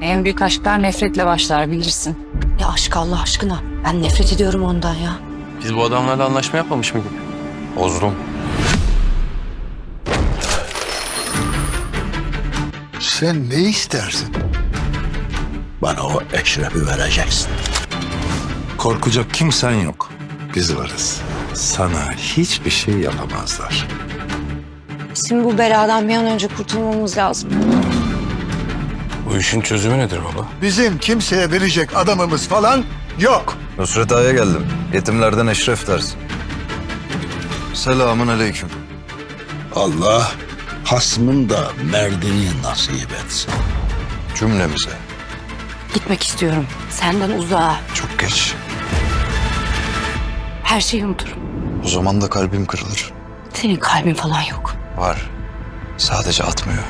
En büyük aşklar nefretle başlar bilirsin. Ya aşk Allah aşkına. Ben nefret ediyorum ondan ya. Biz bu adamlarla anlaşma yapmamış mıydık? Bozdum. Sen ne istersin? Bana o Eşref'i vereceksin. Korkacak kimsen yok. Biz varız. Sana hiçbir şey yapamazlar. Şimdi bu beladan bir an önce kurtulmamız lazım. Bu işin çözümü nedir baba? Bizim kimseye verecek adamımız falan yok. Nusret Ağa'ya geldim. Yetimlerden Eşref dersin. Selamun aleyküm. Allah hasmın da merdini nasip etsin. Cümlemize. Gitmek istiyorum. Senden uzağa. Çok geç. Her şeyi unuturum. O zaman da kalbim kırılır. Senin kalbin falan yok. Var. Sadece atmıyor.